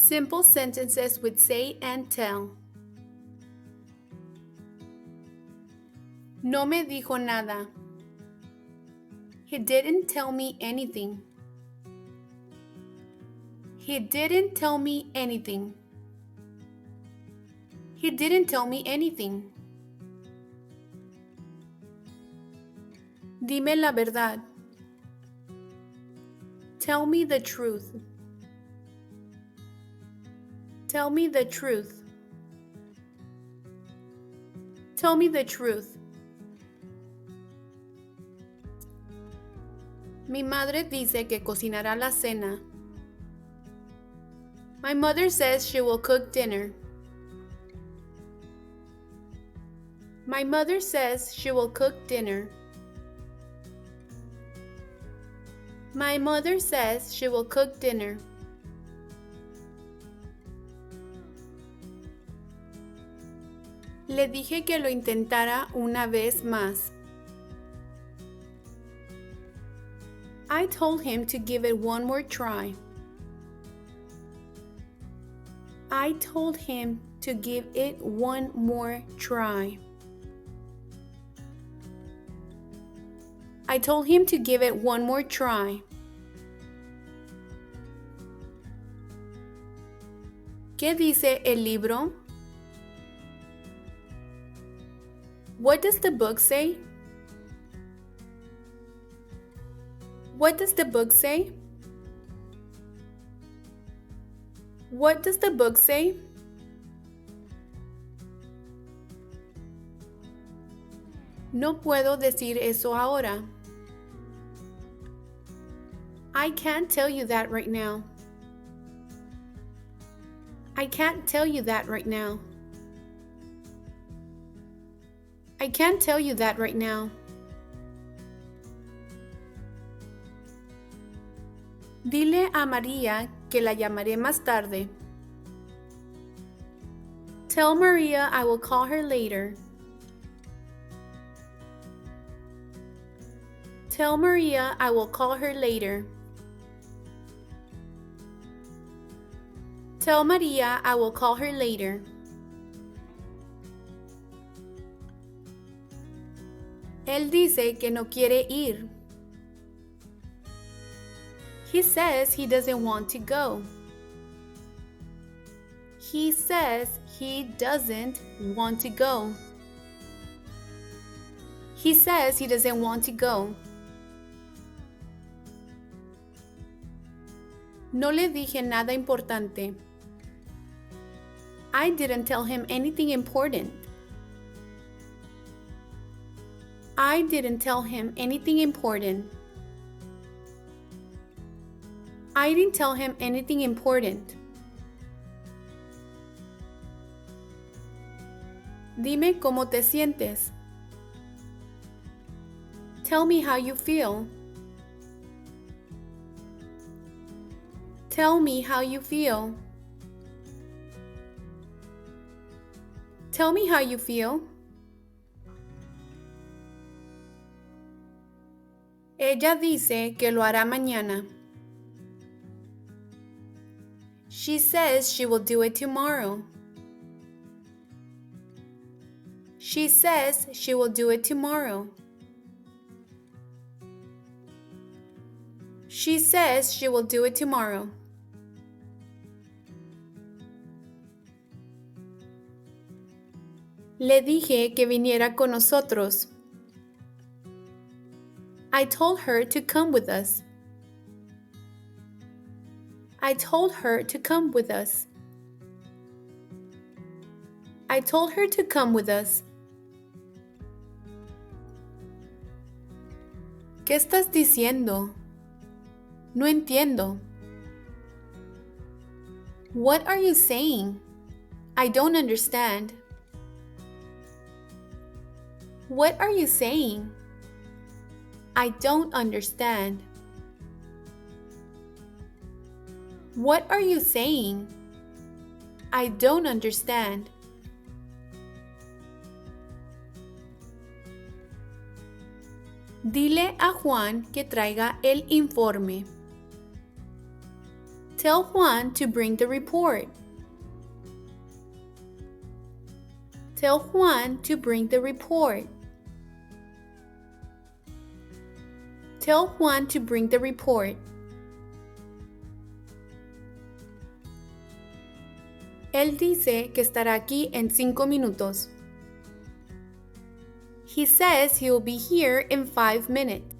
Simple sentences with say and tell. No me dijo nada. He didn't tell me anything. He didn't tell me anything. He didn't tell me anything. Dime la verdad. Tell me the truth. Tell me the truth. Tell me the truth. Mi madre dice que cocinará la cena. My mother says she will cook dinner. My mother says she will cook dinner. My mother says she will cook dinner. Le dije que lo intentara una vez más. I told him to give it one more try. I told him to give it one more try. I told him to give it one more try. ¿Qué dice el libro? What does the book say? What does the book say? What does the book say? No puedo decir eso ahora. I can't tell you that right now. I can't tell you that right now. I can't tell you that right now. Dile a María que la llamaré más tarde. Tell Maria I will call her later. Tell Maria I will call her later. Tell Maria I will call her later. Él dice que no quiere ir. He says he doesn't want to go. He says he doesn't want to go. He says he doesn't want to go. No le dije nada importante. I didn't tell him anything important. I didn't tell him anything important. I didn't tell him anything important. Dime cómo te sientes. Tell me how you feel. Tell me how you feel. Tell me how you feel. Ella dice que lo hará mañana. She says she will do it tomorrow. She says she will do it tomorrow. She says she will do it tomorrow. Le dije que viniera con nosotros. I told her to come with us. I told her to come with us. I told her to come with us. ¿Qué estás diciendo? No entiendo. What are you saying? I don't understand. What are you saying? I don't understand. What are you saying? I don't understand. Dile a Juan que traiga el informe. Tell Juan to bring the report. Tell Juan to bring the report. Tell Juan to bring the report. Él dice que estará aquí en 5 minutos. He says he will be here in 5 minutes.